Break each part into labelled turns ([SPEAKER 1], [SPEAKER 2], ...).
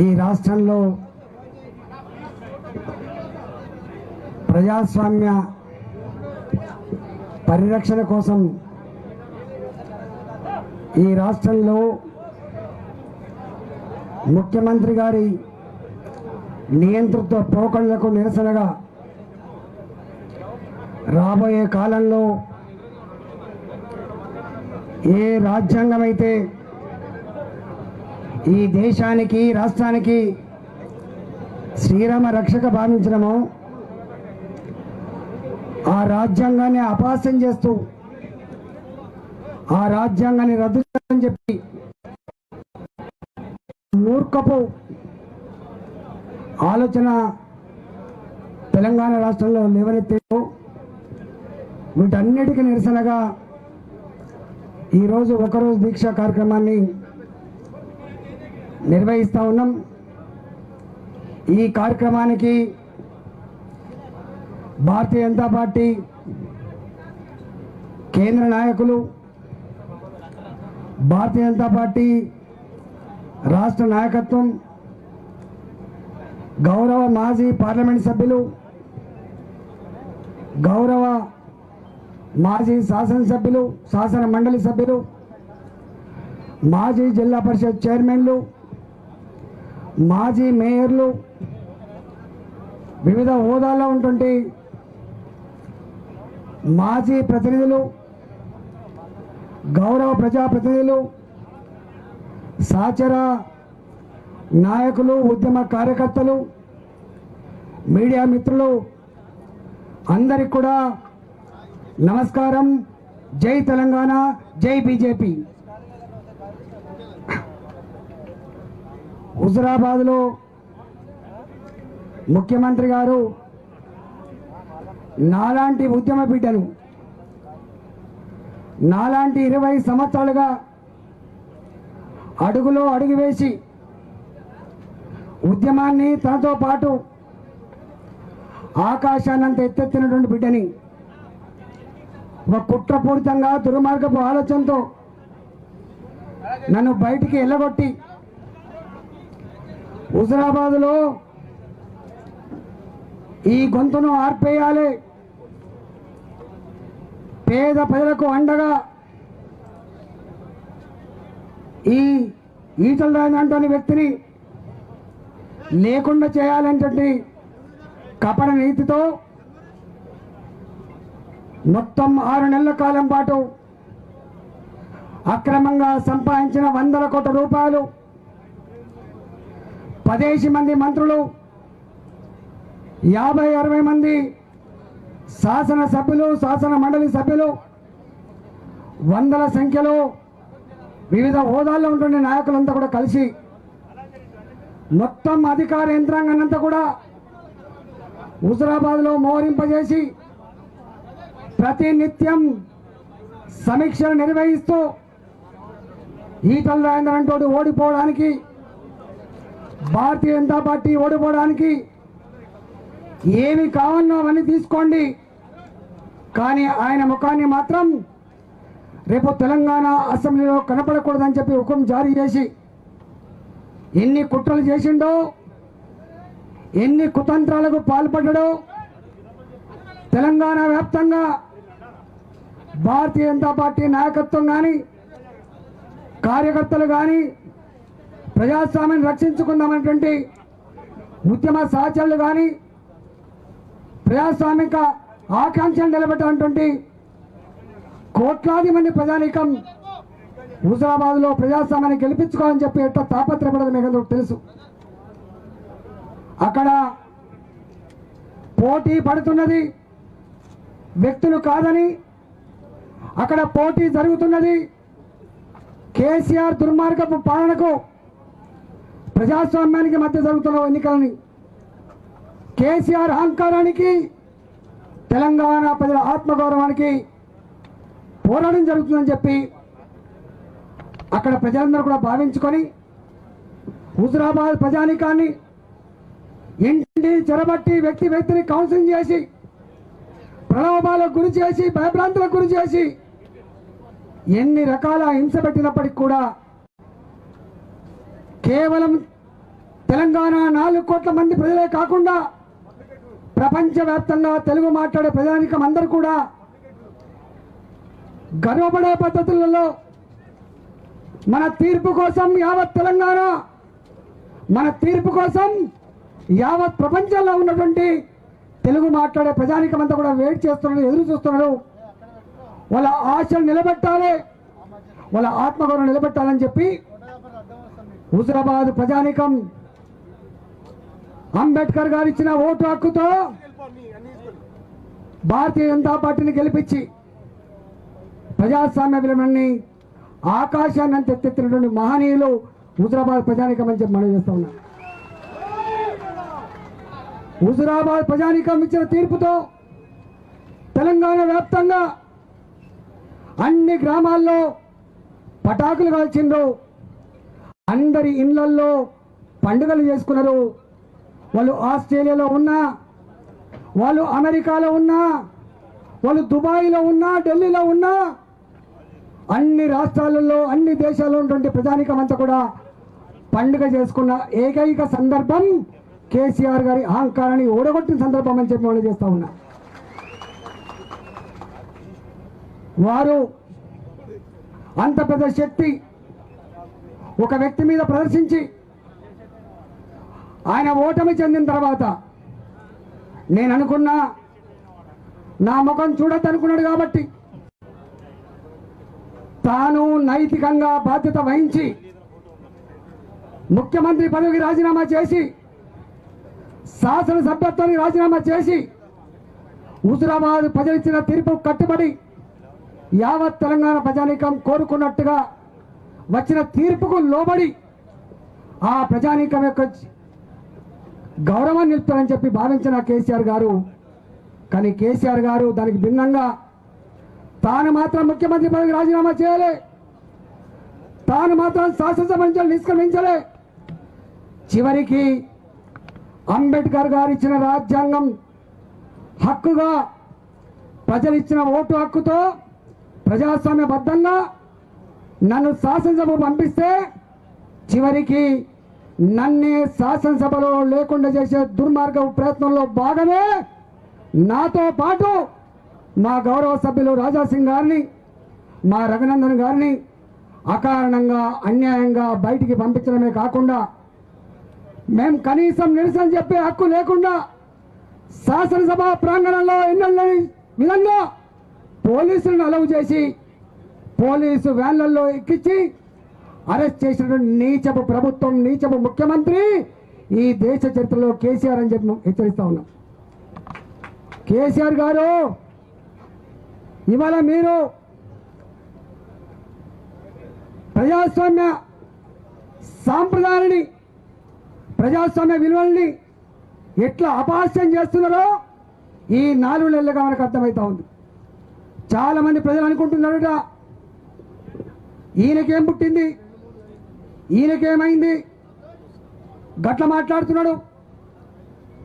[SPEAKER 1] ఈ రాష్ట్రంలో ప్రజాస్వామ్య పరిరక్షణ కోసం ఈ రాష్ట్రంలో ముఖ్యమంత్రి గారి నియంతృత్వ పోకడలకు నిరసనగా రాబోయే కాలంలో ఏ రాజ్యాంగం అయితే ఈ దేశానికి రాష్ట్రానికి శ్రీరామ రక్షక భావించడమో ఆ రాజ్యాంగాన్ని అపహాస్యం చేస్తూ ఆ రాజ్యాంగాన్ని రద్దు చేయాలని చెప్పి మూర్ఖపు ఆలోచన తెలంగాణ రాష్ట్రంలో లేవనెత్తారు. వీటన్నిటికీ నిరసనగా ఈరోజు ఒకరోజు దీక్ష కార్యక్రమాన్ని నిర్వహిస్తూ ఉన్నాం. ఈ కార్యక్రమానికి భారతీయ జనతా పార్టీ కేంద్ర నాయకులు, భారతీయ జనతా పార్టీ రాష్ట్ర నాయకత్వం, గౌరవ మాజీ పార్లమెంట్ సభ్యులు, గౌరవ మాజీ శాసనసభ్యులు, శాసన మండలి సభ్యులు, మాజీ జిల్లా పరిషత్ చైర్మన్లు, మాజీ మేయర్లు, వివిధ హోదాల్లో ఉంటుంటే మాజీ ప్రతినిధులు, గౌరవ ప్రజాప్రతినిధులు, సహచర నాయకులు, ఉద్యమ కార్యకర్తలు, మీడియా మిత్రులు అందరికి కూడా నమస్కారం. జై తెలంగాణ, జై బీజేపీ. హుజురాబాద్లో ముఖ్యమంత్రి గారు నాలాంటి ఉద్యమ బిడ్డను, నాలాంటి 20 సంవత్సరాలుగా అడుగులో అడుగు వేసి ఉద్యమాన్ని తనతో పాటు ఆకాశాన్నంత ఎత్తెత్తినటువంటి బిడ్డని ఒక కుట్రపూరితంగా దుర్మార్గపు ఆలోచనతో నన్ను బయటికి వెళ్ళగొట్టి హుజురాబాద్లో ఈ గొంతును ఆర్పేయాలి, పేద ప్రజలకు అండగా ఈ ఈటల రాజేంద్ర వ్యక్తిని లేకుండా చేయాలనేటువంటి కపట నీతితో మొత్తం 6 నెలల కాలం పాటు అక్రమంగా సంపాదించిన 100 కోట్ల రూపాయలు, 10 మంది మంత్రులు, 50-60 మంది శాసన సభ్యులు, శాసన మండలి సభ్యులు, వందల సంఖ్యలో వివిధ హోదాల్లో ఉంటున్న నాయకులంతా కూడా కలిసి మొత్తం అధికార యంత్రాంగాన్నంతా కూడా హుజురాబాద్లో మోహరింపజేసి ప్రతి నిత్యం సమీక్షలు నిర్వహిస్తూ ఈటల రాజేంద్ర ఓడిపోవడానికి, భారతీయ జనతా పార్టీ ఓడిపోవడానికి ఏమి కావాలనో అవన్నీ తీసుకోండి, కానీ ఆయన ముఖాన్ని మాత్రం రేపు తెలంగాణ అసెంబ్లీలో కనపడకూడదని చెప్పి హుకుం జారీ చేసి ఎన్ని కుట్రలు చేసిండో, ఎన్ని కుతంత్రాలకు పాల్పడ్డాడో తెలంగాణ వ్యాప్తంగా భారతీయ జనతా పార్టీ నాయకత్వం కానీ, కార్యకర్తలు కానీ ప్రజాస్వామ్యం రక్షించుకుందామనేటువంటి ఉద్యమ సహచరులు కానీ, ప్రజాస్వామిక ఆకాంక్షలు నిలబెట్టినటువంటి కోట్లాది మంది ప్రజానీకం హుజురాబాద్లో ప్రజాస్వామ్యాన్ని గెలిపించుకోవాలని చెప్పి ఎట్లా తాపత్రపడదు మీకు అందరూ తెలుసు. అక్కడ పోటీ పడుతున్నది వ్యక్తులు కాదని, అక్కడ పోటీ జరుగుతున్నది కేసీఆర్ దుర్మార్గపు పాలనకు, ప్రజాస్వామ్యానికి మధ్య జరుగుతున్న ఎన్నికలని, కేసీఆర్ అహంకారానికి, తెలంగాణ ప్రజల ఆత్మగౌరవానికి పోరాటం జరుగుతుందని చెప్పి అక్కడ ప్రజలందరూ కూడా భావించుకొని హుజురాబాద్ ప్రజానీకాన్ని ఇంటిని చెరబట్టి వ్యక్తిని కౌన్సిలింగ్ చేసి ప్రలోభాలకు గురి చేసి భయభ్రాంతులకు గురి చేసి ఎన్ని రకాల హింస పెట్టినప్పటికీ కూడా కేవలం తెలంగాణ 4 కోట్ల మంది ప్రజలే కాకుండా ప్రపంచవ్యాప్తంగా తెలుగు మాట్లాడే ప్రజానికం అందరూ కూడా గర్వపడే పద్ధతులలో మన తీర్పు కోసం యావత్ తెలంగాణ, మన తీర్పు కోసం యావత్ ప్రపంచంలో ఉన్నటువంటి తెలుగు మాట్లాడే ప్రజానికం అంతా కూడా వెయిట్ చేస్తున్నారు, ఎదురు చూస్తున్నారు. వాళ్ళ ఆశలు నిలబెట్టాలి, వాళ్ళ ఆత్మగౌరవం నిలబెట్టాలని చెప్పి హుజురాబాద్ ప్రజానికం అంబేద్కర్ గారు ఇచ్చిన ఓటు హక్కుతో భారతీయ జనతా పార్టీని గెలిపించి ప్రజాస్వామ్య విలువలని ఆకాశాన్ని ఎత్తెత్తినటువంటి మహనీయులు హుజురాబాద్ ప్రజానికం అని చెప్పి మనం చేస్తా ఉన్నాం. హుజురాబాద్ ప్రజానికం ఇచ్చిన తీర్పుతో తెలంగాణ వ్యాప్తంగా అన్ని గ్రామాల్లో పటాకులు కాల్చిండ్రు, అందరి ఇళ్లల్లో పండుగలు చేసుకున్నారు. వాళ్ళు ఆస్ట్రేలియాలో ఉన్నా, వాళ్ళు అమెరికాలో ఉన్నా, వాళ్ళు దుబాయ్లో ఉన్నా, ఢిల్లీలో ఉన్నా, అన్ని రాష్ట్రాలలో అన్ని దేశాల్లో ఉన్నటువంటి ప్రజానికం అంతా కూడా పండుగ చేసుకున్న ఏకైక సందర్భం కేసీఆర్ గారి అహంకారాన్ని ఓడగొట్టిన సందర్భం అని చెప్పి మనం చేస్తా ఉన్నా. వారు అంత పెద్ద శక్తి ఒక వ్యక్తి మీద ప్రదర్శించి ఆయన ఓటమి చెందిన తర్వాత నేను అనుకున్నా నా ముఖం చూడద్దనుకున్నాడు కాబట్టి తాను నైతికంగా బాధ్యత వహించి ముఖ్యమంత్రి పదవికి రాజీనామా చేసి శాసనసభ్యత్వానికి రాజీనామా చేసి హుజురాబాద్ ప్రజలిచ్చిన తీర్పు కట్టుబడి యావత్ తెలంగాణ ప్రజానీకం కోరుకున్నట్టుగా వచ్చిన తీర్పుకు లోబడి ఆ ప్రజానీకం యొక్క గౌరవాన్ని నిలుపుతారని చెప్పి భావించిన కేసీఆర్ గారు, కానీ కేసీఆర్ గారు దానికి భిన్నంగా తాను మాత్రం ముఖ్యమంత్రి పదవికి రాజీనామా చేయాలి, తాను మాత్రం శాసనసభ నుంచి నిష్క్రమించలే. చివరికి అంబేద్కర్ గారు ఇచ్చిన రాజ్యాంగం హక్కుగా ప్రజలు ఇచ్చిన ఓటు హక్కుతో ప్రజాస్వామ్యబద్ధంగా నన్ను శాసనసభకు పంపిస్తే చివరికి నన్నే శాసనసభలో లేకుండా చేసే దుర్మార్గ ప్రయత్నంలో భాగమే నాతో పాటు మా గౌరవ సభ్యులు రాజాసింగ్ గారిని, మా రఘునందన్ గారిని అకారణంగా అన్యాయంగా బయటికి పంపించడమే కాకుండా మేము కనీసం నిరసన చెప్పే హక్కు లేకుండా శాసనసభ ప్రాంగణంలో ఎన్నెల్లని విధంగా పోలీసులను అలౌ చేసి పోలీసు వ్యాన్లలో ఎక్కించి అరెస్ట్ చేసినటువంటి నీచపు ప్రభుత్వం, నీచపు ముఖ్యమంత్రి ఈ దేశ చరిత్రలో కేసీఆర్ అని చెప్పి హెచ్చరిస్తా ఉన్నాం. కేసీఆర్ గారు, ఇవాళ మీరు ప్రజాస్వామ్య సాంప్రదాయాన్ని, ప్రజాస్వామ్య విలువల్ని ఎట్లా అపహాస్యం చేస్తున్నారో ఈ 4 నెలలుగా మనకు అర్థమవుతా ఉంది. చాలా మంది ప్రజలు అనుకుంటున్నారట, ఈయనకేం పుట్టింది, ఈయనకేమైంది, గట్ల మాట్లాడుతున్నాడు.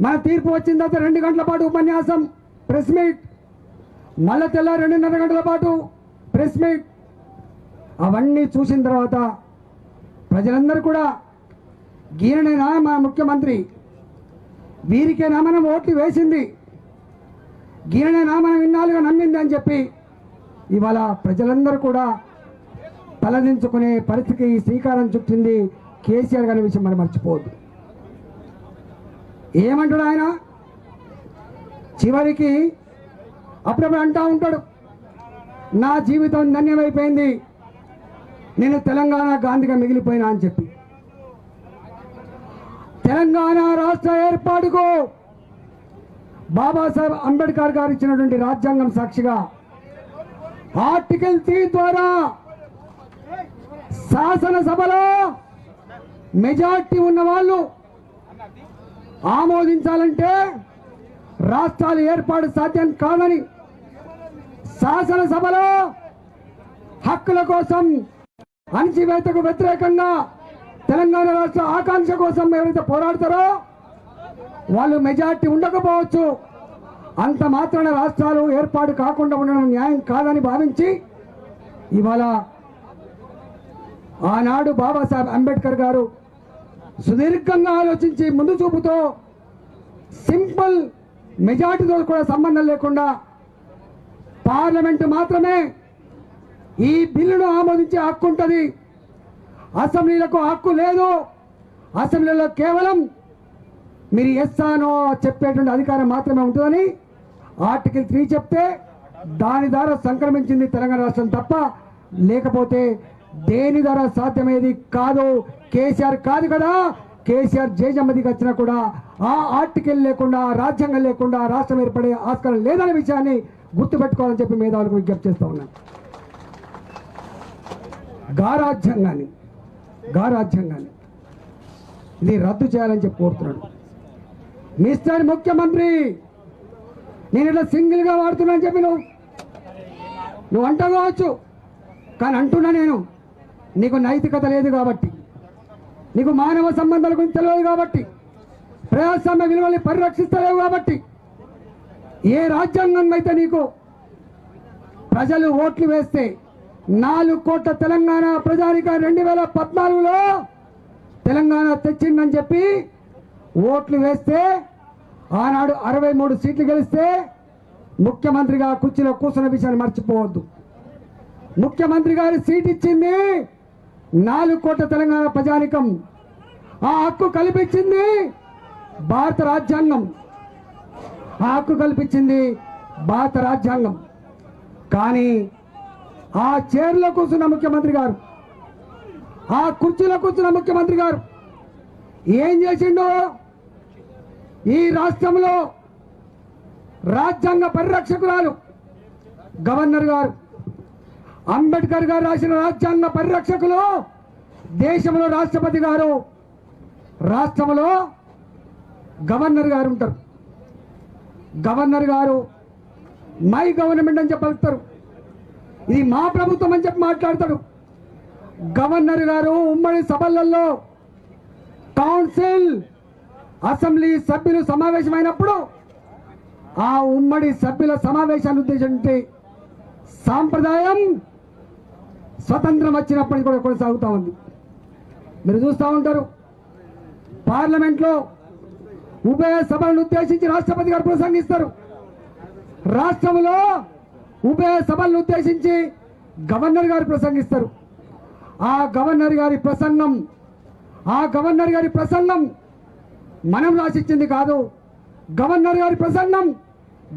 [SPEAKER 1] మన తీర్పు వచ్చిన తర్వాత 2 గంటల పాటు ఉపన్యాసం, ప్రెస్ మీట్, మళ్ళీ తెల్లారి 2:30 గంటల పాటు ప్రెస్ మీట్. అవన్నీ చూసిన తర్వాత ప్రజలందరూ కూడా గీయనేనా మా ముఖ్యమంత్రి, వీరికేనా మనం ఓట్లు వేసింది, గీయనేనా మనం ఇన్నాళ్ళుగా నమ్మింది అని చెప్పి ఇవాళ ప్రజలందరూ కూడా తలదించుకునే పరిస్థితికి శ్రీకారం చుట్టింది కేసీఆర్ గారి విషయం మనం మర్చిపోవద్దు. ఏమంటాడు ఆయన, చివరికి అప్పుడప్పుడు అంటూ ఉంటాడు, నా జీవితం ధన్యమైపోయింది, నేను తెలంగాణ గాంధీగా మిగిలిపోయినా అని చెప్పి. తెలంగాణ రాష్ట్ర ఏర్పాటుకు బాబాసాహెబ్ అంబేద్కర్ గారు ఇచ్చినటువంటి రాజ్యాంగం సాక్షిగా ఆర్టికల్ 3 ద్వారా శాసనసభలో మెజార్టీ ఉన్న వాళ్ళు ఆమోదించాలంటే రాష్ట్రాలు ఏర్పాటు సాధ్యం కాదని, శాసనసభలో హక్కుల కోసం, అణచివేతకు వ్యతిరేకంగా, తెలంగాణ రాష్ట్ర ఆకాంక్ష కోసం ఎవరైతే పోరాడతారో వాళ్ళు మెజార్టీ ఉండకపోవచ్చు, అంత మాత్రాన రాష్ట్రాలు ఏర్పాటు కాకుండా ఉండడం న్యాయం కాదని భావించి ఇవాళ ఆనాడు బాబాసాహెబ్ అంబేద్కర్ గారు సుదీర్ఘంగా ఆలోచించి ముందు చూపుతో సింపుల్ మెజార్టీతో కూడా సంబంధం లేకుండా పార్లమెంటు మాత్రమే ఈ బిల్లును ఆమోదించే హక్కు ఉంటుంది. అసెంబ్లీలకు హక్కు లేదు. అసెంబ్లీలో కేవలం మీరు ఎస్ అనో చెప్పేటువంటి అధికారం మాత్రమే ఉంటుందని ఆర్టికల్ 3 చెప్తే దాని ద్వారా సంక్రమించింది తెలంగాణ రాష్ట్రం తప్ప లేకపోతే దేని ద్వారా సాధ్యమేది కాదు. కేసీఆర్ కాదు కదా, కేసీఆర్ జేజమ్మదికి వచ్చినా కూడా ఆ ఆర్టికల్ లేకుండా రాజ్యాంగం లేకుండా రాష్ట్రం ఏర్పడే ఆస్కారం లేదనే విషయాన్ని గుర్తుపెట్టుకోవాలని చెప్పి మేధావులకు విజ్ఞప్తి చేస్తూ ఉన్నాను. గారాజ్యాంగాన్ని ఇది రద్దు చేయాలని చెప్పి కోరుతున్నాడు. మిస్టర్ ముఖ్యమంత్రి, నేను ఇట్లా సింగిల్గా వాడుతున్నా అని చెప్పి నువ్వు అంటవచ్చు, కానీ అంటున్నా నేను నీకు నైతికత లేదు కాబట్టి, నీకు మానవ సంబంధాల గురించి తెలియదు కాబట్టి, ప్రజాస్వామ్య విలువల్ని పరిరక్షిస్తలేవు కాబట్టి, ఏ రాజ్యాంగం అయితే నీకు ప్రజలు ఓట్లు వేస్తే 4 కోట్ల తెలంగాణ ప్రజానిక 2014లో తెలంగాణ తెచ్చిందని చెప్పి ఓట్లు వేస్తే ఆనాడు 63 సీట్లు గెలిస్తే ముఖ్యమంత్రిగా కుర్చీలో కూర్చున్న విషయాన్ని మర్చిపోవద్దు. ముఖ్యమంత్రి గారి సీట్ ఇచ్చింది 4 కోట్ల తెలంగాణ ప్రజానికం. ఆ హక్కు కల్పించింది భారత రాజ్యాంగం. ఆ హక్కు కల్పించింది భారత రాజ్యాంగం. కానీ ఆ చైర్లో కూర్చున్న ముఖ్యమంత్రి గారు, ఆ కుర్చీలో కూర్చున్న ముఖ్యమంత్రి గారు ఏం చేసిండో, ఈ రాష్ట్రంలో రాజ్యాంగ పరిరక్షకురాలు గవర్నర్ గారు, అంబేద్కర్ గారు రాసిన రాజ్యాంగ పరిరక్షకులు దేశంలో రాష్ట్రపతి గారు, రాష్ట్రంలో గవర్నర్ గారు ఉంటారు. గవర్నర్ గారు మై గవర్నమెంట్ అని చెప్పి పలుకుతారు. ఇది మా ప్రభుత్వం అని చెప్పి మాట్లాడతాడు. గవర్నర్ గారు ఉమ్మడి సభలలో కౌన్సిల్ అసెంబ్లీ సభ్యులు సమావేశమైనప్పుడు ఆ ఉమ్మడి సభ్యుల సమావేశాన్ని ఉద్దేశించి సాంప్రదాయం స్వతంత్రం వచ్చినప్పటికీ కూడా కొనసాగుతూ ఉంది. మీరు చూస్తూ ఉంటారు, పార్లమెంట్లో ఉభయ సభలను ఉద్దేశించి రాష్ట్రపతి గారు ప్రసంగిస్తారు. రాష్ట్రంలో ఉభయ సభలను ఉద్దేశించి గవర్నర్ గారు ప్రసంగిస్తారు. ఆ గవర్నర్ గారి ప్రసంగం మనం రాసిచ్చింది కాదు. గవర్నర్ గారి ప్రసంగం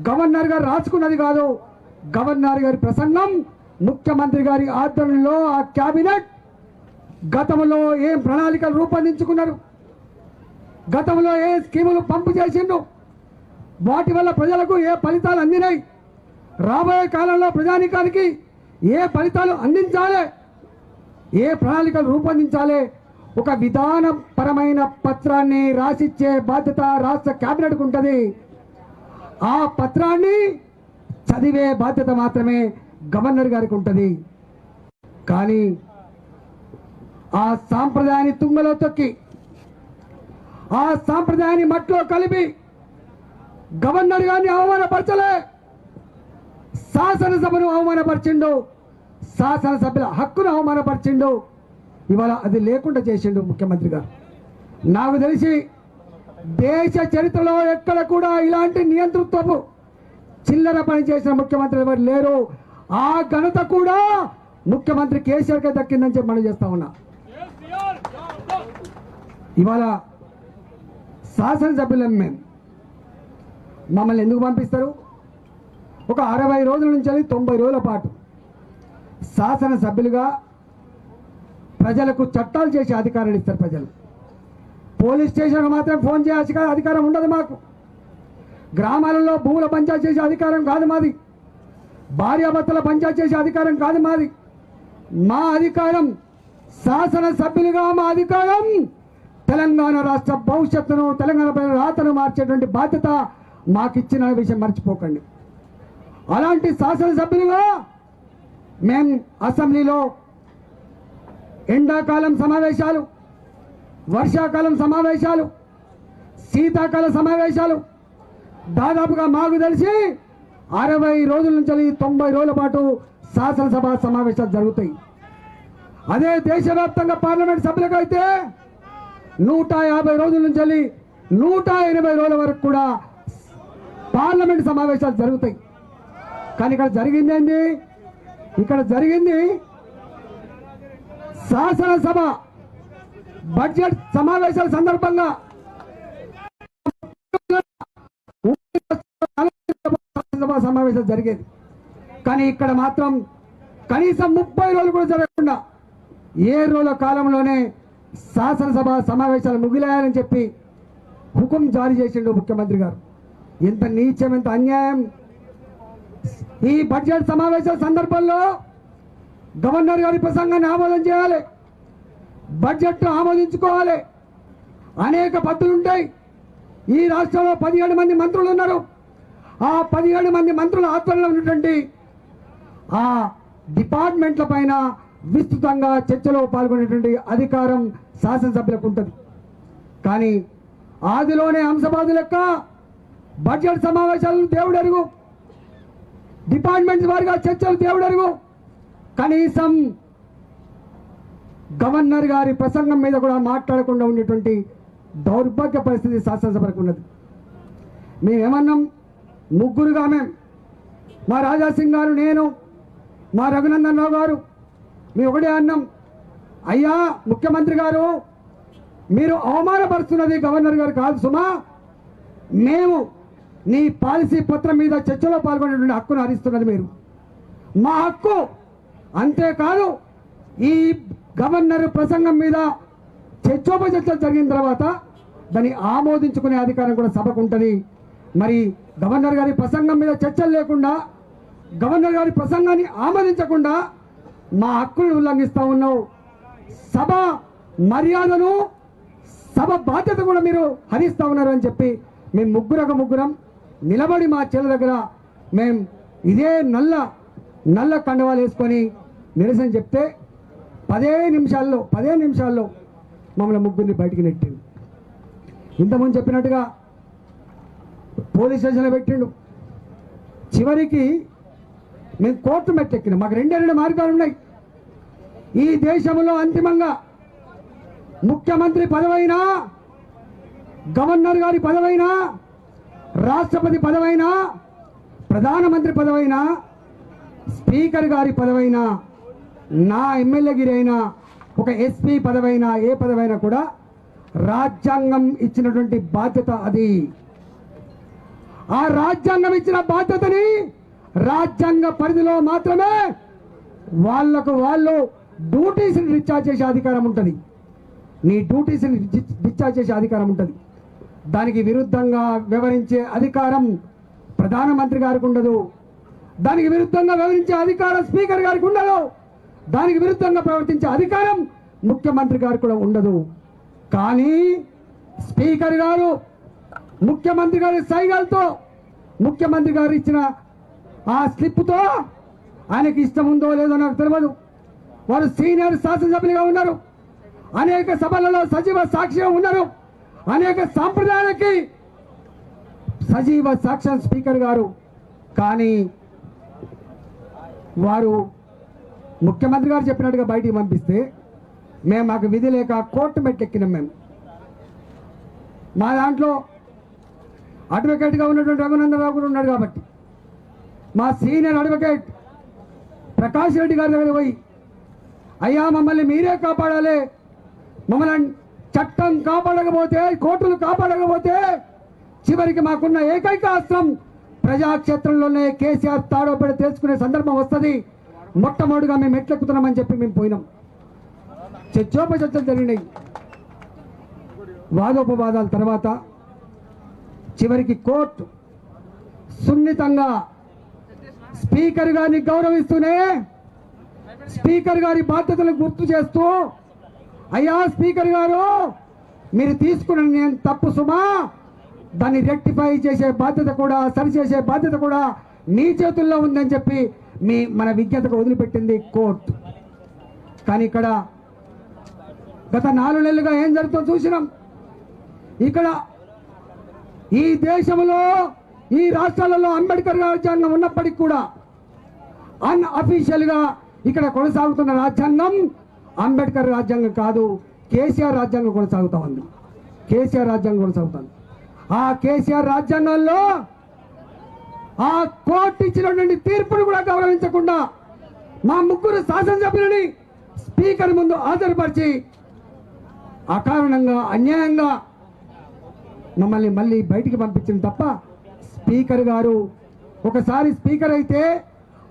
[SPEAKER 1] గవర్నర్ గారు రాసుకున్నది కాదు. గవర్నర్ గారి ప్రసంగం ముఖ్యమంత్రి గారి ఆధ్వర్యంలో ఆ క్యాబినెట్ గతంలో ఏం ప్రణాళికలు రూపొందించుకున్నారు, గతంలో ఏ స్కీములు పంపు చేసిండు, వాటి వల్ల ప్రజలకు ఏ ఫలితాలు అందినాయి, రాబోయే కాలంలో ప్రజానీకానికి ఏ ఫలితాలు అందించాలి, ఏ ప్రణాళికలు రూపొందించాలి, ఒక విధానపరమైన పత్రాన్ని రాసిచ్చే బాధ్యత రాష్ట్ర క్యాబినెట్కు ఉంటుంది. ఆ పత్రాన్ని చదివే బాధ్యత మాత్రమే గవర్నర్ గారికి ఉంటుంది. కానీ ఆ సాంప్రదాయాన్ని తుంగలో తొక్కి, ఆ సాంప్రదాయాన్ని మట్టిలో కలిపి గవర్నర్ గారిని అవమానపరచలే, శాసనసభను అవమానపరిచిండు, శాసనసభ్యుల హక్కును అవమానపరిచిండు. ఇవాళ అది లేకుండా చేసిండు ముఖ్యమంత్రి గారు. నాకు తెలిసి దేశ చరిత్రలో ఎక్కడ కూడా ఇలాంటి నియంతృత్వపు చిల్లర పని చేసిన ముఖ్యమంత్రి ఎవరు లేరు. ఆ ఘనత కూడా ముఖ్యమంత్రి కేసీఆర్కే దక్కిందని చెప్పి మనం చేస్తా ఉన్నా. ఇవాళ శాసనసభ్యులను మేము మమ్మల్ని ఎందుకు పంపిస్తారు? ఒక 60 రోజుల నుంచి 90 రోజుల పాటు శాసనసభ్యులుగా ప్రజలకు చట్టాలు చేసే అధికారాలు ఇస్తారు ప్రజలు. పోలీస్ స్టేషన్కు మాత్రం ఫోన్ చేసే అధికారం ఉండదు మాకు. గ్రామాలలో భూముల పంచాయతీ చేసే అధికారం కాదు మాది. భార్యాభర్తల పంచాయతీ చేసే అధికారం కాదు మాది. మా అధికారం శాసనసభ్యులుగా మా అధికారం తెలంగాణ రాష్ట్ర భవిష్యత్తును, తెలంగాణ ప్రజల రాతను మార్చేటువంటి బాధ్యత మాకిచ్చిన విషయం మర్చిపోకండి. అలాంటి శాసనసభ్యులుగా మేము అసెంబ్లీలో ఎండాకాలం సమావేశాలు, వర్షాకాలం సమావేశాలు, శీతాకాల సమావేశాలు దాదాపుగా మాకు తెలిసి 60 రోజుల నుంచి 90 రోజుల పాటు శాసనసభ సమావేశాలు జరుగుతాయి. అదే దేశవ్యాప్తంగా పార్లమెంట్ సభ్యులకు అయితే 150 రోజుల నుంచి వెళ్ళి 180 రోజుల వరకు కూడా పార్లమెంట్ సమావేశాలు జరుగుతాయి. కానీ ఇక్కడ జరిగింది ఏంటి? ఇక్కడ జరిగింది శాసనసభ బడ్జెట్ సమావేశాల సందర్భంగా సమావేశాలు జరిగేది. కానీ ఇక్కడ మాత్రం కనీసం 30 రోజులు కూడా జరగకుండా 7 రోజుల కాలంలోనే శాసనసభ సమావేశాలు ముగిలాయని చెప్పి హుకుం జారీ చేసిండు ముఖ్యమంత్రి గారు. ఎంత నీచం, ఎంత అన్యాయం! ఈ బడ్జెట్ సమావేశాల సందర్భంలో గవర్నర్ గారి ప్రసంగాన్ని ఆమోదం చేయాలి, బడ్జెట్ ఆమోదించుకోవాలి. అనేక పద్ధతులు ఉంటాయి. ఈ రాష్ట్రంలో 17 మంది మంత్రులు ఉన్నారు. ఆ 17 మంది మంత్రుల ఆధ్వర్యంలో ఉన్నటువంటి ఆ డిపార్ట్మెంట్ల పైన విస్తృతంగా చర్చలో పాల్గొనేటువంటి అధికారం శాసనసభ్యులకు ఉంటుంది. కానీ ఆదిలోనే అంశబాధ లెక్క బడ్జెట్ సమావేశాలను దేవుడు అరుగు, డిపార్ట్మెంట్స్ వారిగా చర్చలు దేవుడు అరుగు. కనీసం గవర్నర్ గారి ప్రసంగం మీద కూడా మాట్లాడకుండా ఉండేటువంటి దౌర్భాగ్య పరిస్థితి శాసనసభకు ఉన్నది. మేమేమన్నాం? ముగ్గురుగా మా రాజాసింగ్ గారు, నేను, మా రఘునందన్ రావు గారు మేము ఒకటే అన్నాం, అయ్యా ముఖ్యమంత్రి గారు, మీరు అవమానపరుస్తున్నది గవర్నర్ గారు కాదు సుమా, మేము నీ పాలసీ పత్రం మీద చర్చలో పాల్గొనేటువంటి హక్కును హరిస్తున్నది మీరు, మా హక్కు. అంతేకాదు ఈ గవర్నర్ ప్రసంగం మీద చర్చోపచర్చలు జరిగిన తర్వాత దాన్ని ఆమోదించుకునే అధికారం కూడా సభకు ఉంటుంది. మరి గవర్నర్ గారి ప్రసంగం మీద చర్చలు లేకుండా, గవర్నర్ గారి ప్రసంగాన్ని ఆమోదించకుండా మా హక్కులను ఉల్లంఘిస్తూ ఉన్నావు. సభ మర్యాదను, సభ బాధ్యత కూడా మీరు హరిస్తూ ఉన్నారు అని చెప్పి మేము ముగ్గురం నిలబడి మా చెల్ల దగ్గర మేము ఇదే నల్ల కండవాలు వేసుకొని నిరసన చెప్తే 15 నిమిషాల్లో మమ్మల్ని ముగ్గురిని బయటికి నెట్టిండు. ఇంతకుముందు చెప్పినట్టుగా పోలీస్ స్టేషన్లో పెట్టిండు. చివరికి మేము కోర్టు మెట్టెక్కినాం. మాకు 2 మార్గాలు ఉన్నాయి. ఈ దేశంలో అంతిమంగా ముఖ్యమంత్రి పదవైనా, గవర్నర్ గారి పదవైనా, రాష్ట్రపతి పదవైనా, ప్రధానమంత్రి పదవైనా, స్పీకర్ గారి పదవైనా, నా ఎమ్మెల్యేగిరి అయినా, ఒక ఎస్పీ పదవైనా, ఏ పదవైనా కూడా రాజ్యాంగం ఇచ్చినటువంటి బాధ్యత అది. ఆ రాజ్యాంగం ఇచ్చిన బాధ్యతని రాజ్యాంగ పరిధిలో మాత్రమే వాళ్ళు డ్యూటీస్ని డిశ్చార్జ్ చేసే అధికారం ఉంటుంది. నీ డ్యూటీస్ని డిశ్చార్జ్ చేసే అధికారం ఉంటుంది. దానికి విరుద్ధంగా వ్యవహరించే అధికారం ప్రధానమంత్రి గారికి ఉండదు. దానికి విరుద్ధంగా వ్యవహరించే అధికారం స్పీకర్ గారికి ఉండదు. దానికి విరుద్ధంగా ప్రవర్తించే అధికారం ముఖ్యమంత్రి గారికి కూడా ఉండదు. కానీ స్పీకర్ గారు ముఖ్యమంత్రి గారి సైగలతో, ముఖ్యమంత్రి గారు ఇచ్చిన ఆ స్లిప్తో ఆయనకి ఇష్టం ఉందో లేదో నాకు తెలియదు. వారు సీనియర్ శాసనసభ్యులుగా ఉన్నారు, అనేక సభలలో సజీవ సాక్ష్యం ఉన్నారు, అనేక సాంప్రదాయాలకి సజీవ సాక్ష్యం స్పీకర్ గారు. కానీ వారు ముఖ్యమంత్రి గారు చెప్పినట్టుగా బయటికి పంపిస్తే మాకు విధి లేక కోర్టు మెట్టెక్కినాం. మా దాంట్లో అడ్వకేట్గా ఉన్నటువంటి రఘునందన్ రావు కూడా ఉన్నాడు కాబట్టి మా సీనియర్ అడ్వకేట్ ప్రకాష్ రెడ్డి గారి దగ్గర పోయి, అయ్యా మమ్మల్ని మీరే కాపాడాలి, మమ్మల్ని చట్టం కాపాడకపోతే, కోర్టులు కాపాడకపోతే చివరికి మాకున్న ఏకైక అస్త్రం ప్రజాక్షేత్రంలోనే కేసీఆర్ తాడోపడి తెలుసుకునే సందర్భం వస్తుంది, మొట్టమొదటిగా మేము ఎట్లెక్కుతున్నామని చెప్పి మేము పోయినాం. చర్చోపచర్చలు జరిగినాయి. వాదోపవాదాల తర్వాత చివరికి కోర్టు సున్నితంగా స్పీకర్ గారిని గౌరవిస్తూనే, స్పీకర్ గారి బాధ్యతలను గుర్తు చేస్తూ, అయ్యా స్పీకర్ గారు మీరు తీసుకున్న నేను తప్పు సుమా, దాన్ని రెక్టిఫై చేసే బాధ్యత కూడా, సరిచేసే బాధ్యత కూడా మీ చేతుల్లో ఉందని చెప్పి మన విజ్ఞతకు వదిలిపెట్టింది కోర్టు. కానీ ఇక్కడ గత 4 నెలలుగా ఏం జరుగుతుందో చూసినాం. ఇక్కడ ఈ దేశంలో, ఈ రాష్ట్రాలలో అంబేద్కర్ రాజ్యాంగం ఉన్నప్పటికీ కూడా అన్అఫీషియల్ గా ఇక్కడ కొనసాగుతున్న రాజ్యాంగం అంబేద్కర్ రాజ్యాంగం కాదు, కేసీఆర్ రాజ్యాంగం కొనసాగుతా ఉంది. కేసీఆర్ రాజ్యాంగం కొనసాగుతుంది. ఆ కేసీఆర్ రాజ్యాంగంలో ఆ కోర్టు ఇచ్చినటువంటి తీర్పును కూడా గౌరవించకుండా మా ముగ్గురు శాసనసభ్యులని స్పీకర్ ముందు హాజరుపరిచి అకారణంగా అన్యాయంగా మమ్మల్ని మళ్ళీ బయటికి పంపించింది తప్ప స్పీకర్ గారు ఒకసారి స్పీకర్ అయితే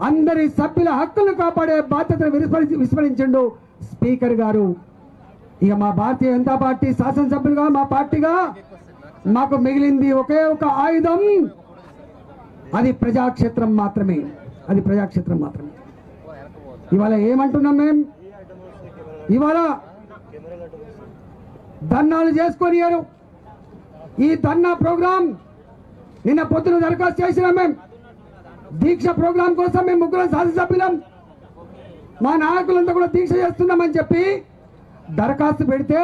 [SPEAKER 1] అందరి సభ్యుల హక్కులను కాపాడే బాధ్యతను విస్మరించిండు స్పీకర్ గారు. ఇక మా భారతీయ జనతా పార్టీ శాసనసభ్యులుగా మా పార్టీగా మాకు మిగిలింది ఒకే ఒక ఆయుధం, అది ప్రజాక్షేత్రం మాత్రమే. అది ప్రజాక్షేత్రం మాత్రమే. ఇవాళ ఏమంటున్నాం మేము? ఇవాళ ధర్నాలు చేసుకొనియారు. ఈ ధర్నా ప్రోగ్రాం నిన్న పొద్దున దరఖాస్తు చేసినాం. మేము దీక్ష ప్రోగ్రాం కోసం మేము ముగ్గురు శాసనసభ్యులం మా నాయకులంతా కూడా దీక్ష చేస్తున్నామని చెప్పి దరఖాస్తు పెడితే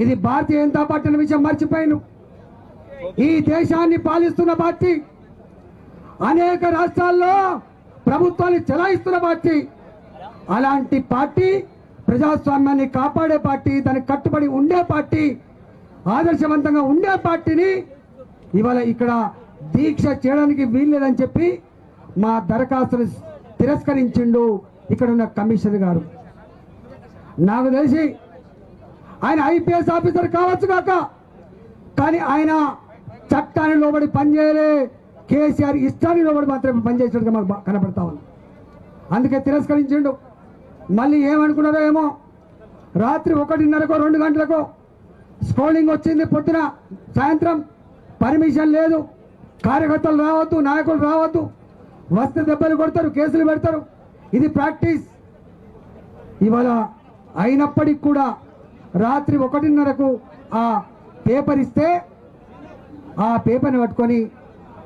[SPEAKER 1] ఇది భారతీయ జనతా పార్టీ అనే విషయం మర్చిపోయాను. ఈ దేశాన్ని పాలిస్తున్న పార్టీ, అనేక రాష్ట్రాల్లో ప్రభుత్వాన్ని చెలాయిస్తున్న పార్టీ, అలాంటి పార్టీ, ప్రజాస్వామ్యాన్ని కాపాడే పార్టీ, దానికి కట్టుబడి ఉండే పార్టీ, ఆదర్శవంతంగా ఉండే పార్టీని ఇవాళ ఇక్కడ దీక్ష చేయడానికి వీల్లేదని చెప్పి మా దరఖాస్తును తిరస్కరించిండు ఇక్కడ ఉన్న కమిషనర్ గారు. నాకు తెలిసి ఆయన ఐపీఎస్ ఆఫీసర్ కావచ్చు కాక, కానీ ఆయన చట్టాన్ని లోబడి పనిచేయలే, కేసీఆర్ ఇష్టాన్ని లోబడి మాత్రమే పనిచేసినట్టుగా మాకు కనపడతా ఉంది. అందుకే తిరస్కరించిండు. మళ్ళీ ఏమనుకున్నారో ఏమో, రాత్రి 1:30కో 2 గంటలకో స్క్రోలింగ్ వచ్చింది. పొద్దున సాయంత్రం పర్మిషన్ లేదు, కార్యకర్తలు రావద్దు, నాయకులు రావద్దు, వస్తే దెబ్బలు కొడతారు, కేసులు పెడతారు. ఇది ప్రాక్టీస్. ఇవాళ అయినప్పటికి కూడా రాత్రి 1:30కు ఆ పేపర్ ఇస్తే ఆ పేపర్ని పట్టుకొని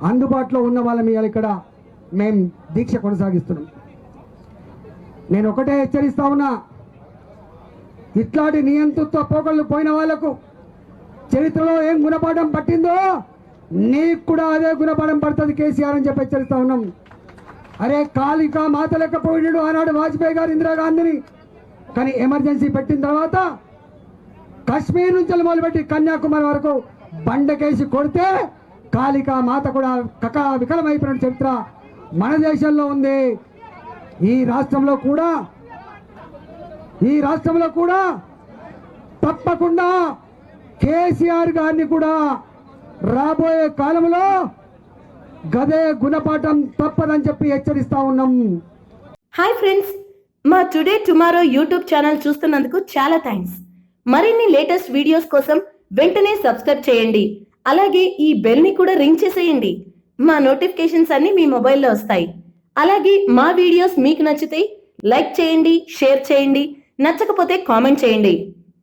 [SPEAKER 1] అందుబాటులో ఉన్న వాళ్ళని ఇవాళ ఇక్కడ మేము దీక్ష కొనసాగిస్తున్నాం. నేను ఒకటే హెచ్చరిస్తా ఉన్నా, ఇట్లాంటి నియంతృత్వ పోకళ్ళు పోయిన వాళ్లకు చరిత్రలో ఏం గుణపాఠం పట్టిందో నీకు కూడా అదే గుణపాఠం పడుతుంది కేసీఆర్ అని చెప్పి హెచ్చరిస్తా ఉన్నాం. అరే కాళికా మాత లెక్క పోయినాడు ఆనాడు వాజ్పేయి గారు ఇందిరాగాంధీని, కానీ ఎమర్జెన్సీ పెట్టిన తర్వాత కాశ్మీర్ నుంచి మొదలుపెట్టి కన్యాకుమారి వరకు బండకేసి కొడితే కాళికా మాత కూడా కకా వికలమైపోయిన చరిత్ర మన దేశంలో ఉంది. ఈ రాష్ట్రంలో కూడా తప్పకుండా కేసీఆర్ గారిని కూడా రాబోయే కాలంలో గదే గుణపాఠం తప్పదని చెప్పి హెచ్చరిస్తా ఉన్నాం.
[SPEAKER 2] హాయ్ ఫ్రెండ్స్, మా టుడే టుమారో యూట్యూబ్ ఛానల్ చూస్తున్నందుకు చాలా థ్యాంక్స్. మరిన్ని లేటెస్ట్ వీడియోస్ కోసం వెంటనే సబ్స్క్రైబ్ చేయండి. అలాగే ఈ బెల్ ని కూడా రింగ్ చేసేయండి. మా నోటిఫికేషన్స్ అన్ని మీ మొబైల్లో వస్తాయి. అలాగే మా వీడియోస్ మీకు నచ్చితే లైక్ చేయండి, షేర్ చేయండి, నచ్చకపోతే కామెంట్ చేయండి.